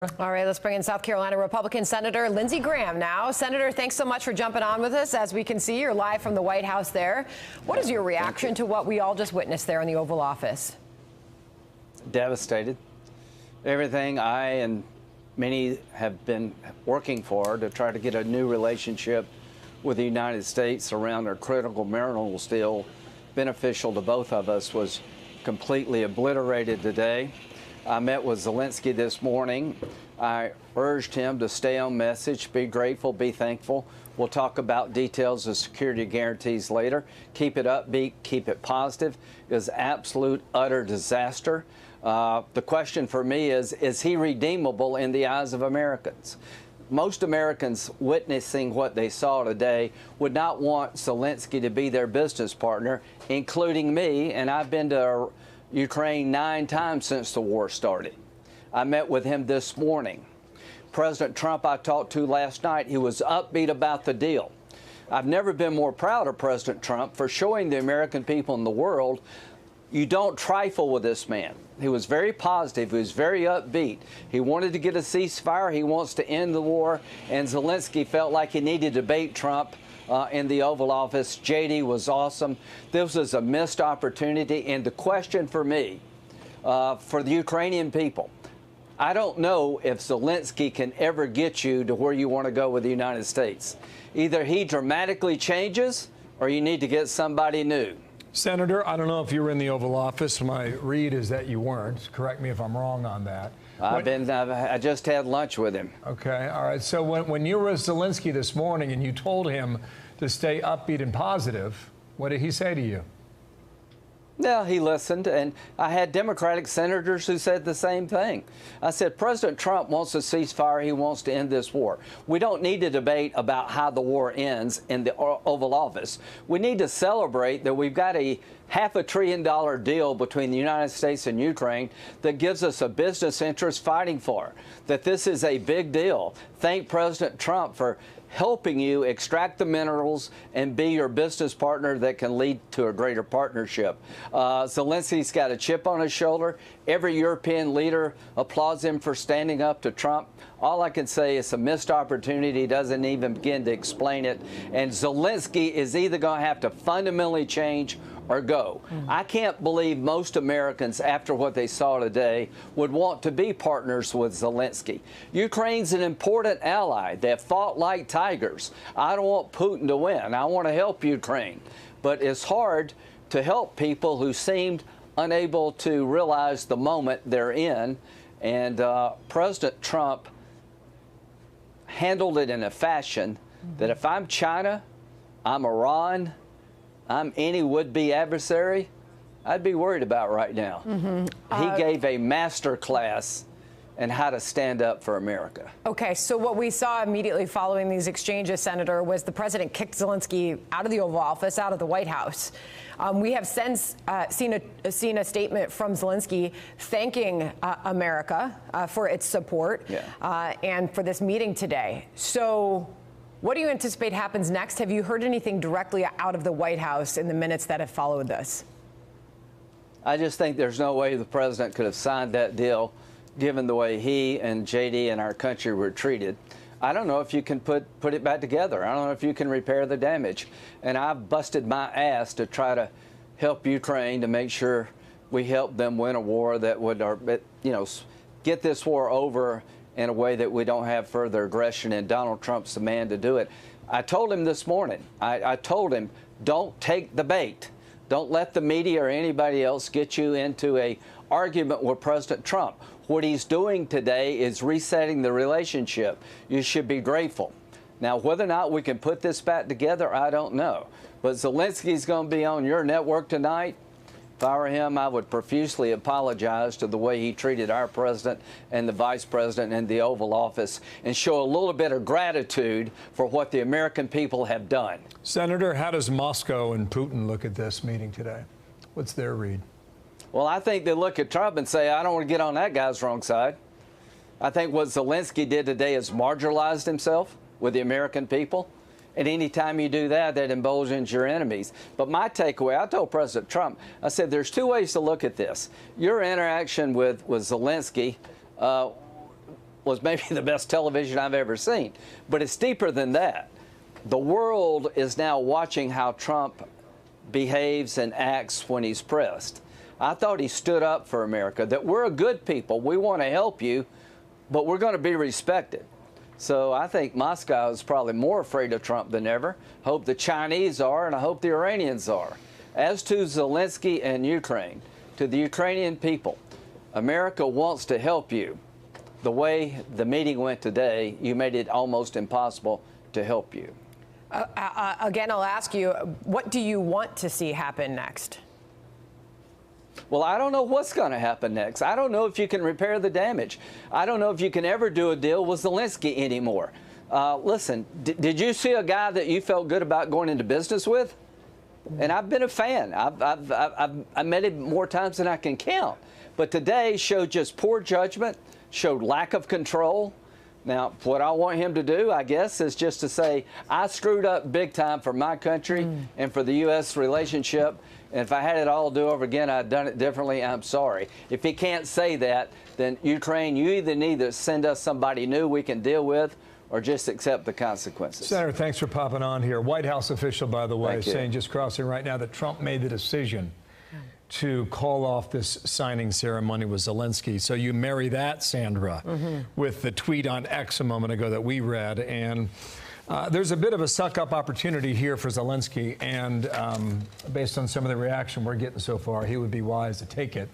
All right, let's bring in South Carolina Republican Senator Lindsey Graham now. Senator, thanks so much for jumping on with us. As we can see, you're live from the White House there. What is your reaction to what we all just witnessed there in the Oval Office? Devastated. Everything I and many have been working for to try to get a new relationship with the United States around our critical minerals deal beneficial to both of us was completely obliterated today. I met with Zelenskyy this morning. I urged him to stay on message, be grateful, be thankful. We'll talk about details of security guarantees later. Keep it upbeat, keep it positive. It was absolute, utter disaster. The question for me is he redeemable in the eyes of Americans? Most Americans witnessing what they saw today would not want Zelenskyy to be their business partner, including me, and I've been to Ukraine 9 times since the war started. I met with him this morning. President Trump I talked to last night, he was upbeat about the deal. I've never been more proud of President Trump for showing the American people in the world you don't trifle with this man. He was very positive. He was very upbeat. He wanted to get a ceasefire. He wants to end the war. And Zelenskyy felt like he needed to bait Trump in the Oval Office. JD was awesome. This was a missed opportunity. And the question for me, for the Ukrainian people, I don't know if Zelenskyy can ever get you to where you want to go with the United States. Either he dramatically changes or you need to get somebody new. Senator, I don't know if you were in the Oval Office. My read is that you weren't. Correct me if I'm wrong on that. I just had lunch with him. Okay, all right. So when you were with Zelenskyy this morning and you told him to stay upbeat and positive, what did he say to you? Yeah, he listened, and I had Democratic senators who said the same thing. I said, President Trump wants a ceasefire. He wants to end this war. We don't need to debate about how the war ends in the Oval Office. We need to celebrate that we've got a $500 billion deal between the United States and Ukraine that gives us a business interest fighting for, that this is a big deal. Thank President Trump for helping you extract the minerals and be your business partner that can lead to a greater partnership. Zelensky's got a chip on his shoulder. Every European leader applauds him for standing up to Trump. All I can say is a missed opportunity. He doesn't even begin to explain it. And Zelenskyy is either going to have to fundamentally change or go. I can't believe most Americans, after what they saw today, would want to be partners with Zelenskyy. Ukraine's an important ally. They have fought like tigers. I don't want Putin to win. I want to help Ukraine. But it's hard to help people who seemed unable to realize the moment they're in. And President Trump handled it in a fashion that if I'm China, I'm Iran, I'm any would-be adversary, I'd be worried about right now. He gave a master class in how to stand up for America. Okay, so what we saw immediately following these exchanges, Senator, was the president kicked Zelenskyy out of the Oval Office, out of the White House. We have since seen a statement from Zelenskyy thanking America for its support and for this meeting today. So what do you anticipate happens next? Have you heard anything directly out of the White House in the minutes that have followed this? I just think there's no way the president could have signed that deal given the way he and JD and our country were treated. I don't know if you can put it back together. I don't know if you can repair the damage. And I've busted my ass to try to help Ukraine to make sure we help them win a war that would, get this war over in a way that we don't have further aggression, and Donald Trump's the man to do it. I told him this morning, I told him, don't take the bait. Don't let the media or anybody else get you into an argument with President Trump. What he's doing today is resetting the relationship. You should be grateful. Now, whether or not we can put this back together, I don't know. But Zelensky's going to be on your network tonight. If I were him, I would profusely apologize to the way he treated our president and the vice president in the Oval Office and show a little bit of gratitude for what the American people have done. Senator, how does Moscow and Putin look at this meeting today? What's their read? Well, I think they look at Trump and say, I don't want to get on that guy's wrong side. I think what Zelenskyy did today is marginalized himself with the American people. And any time you do that, that emboldens your enemies. But my takeaway, I told President Trump, I said, there's two ways to look at this. Your interaction with Zelenskyy was maybe the best television I've ever seen. But it's deeper than that. The world is now watching how Trump behaves and acts when he's pressed. I thought he stood up for America, that we're a good people. We want to help you, but we're going to be respected. So I think Moscow is probably more afraid of Trump than ever. Hope the Chinese are, and I hope the Iranians are. As to Zelenskyy and Ukraine, to the Ukrainian people, America wants to help you. The way the meeting went today, you made it almost impossible to help you. Again, I'll ask you, what do you want to see happen next? Well, I don't know what's going to happen next. I don't know if you can repair the damage. I don't know if you can ever do a deal with Zelenskyy anymore. Listen, did you see a guy that you felt good about going into business with? And I've been a fan. I've met him more times than I can count. But today showed just poor judgment, showed lack of control. Now, what I want him to do, I guess, is just to say, I screwed up big time for my country and for the U.S. relationship. And if I had it all do over again, I'd done it differently. I'm sorry. If he can't say that, then Ukraine, you either need to send us somebody new we can deal with or just accept the consequences. Senator, thanks for popping on here. White House official, by the way, saying just crossing right now that Trump made the decision to call off this signing ceremony with Zelenskyy. So you marry that, Sandra, with the tweet on X a moment ago that we read. And there's a bit of a suck-up opportunity here for Zelenskyy. And based on some of the reaction we're getting so far, he would be wise to take it.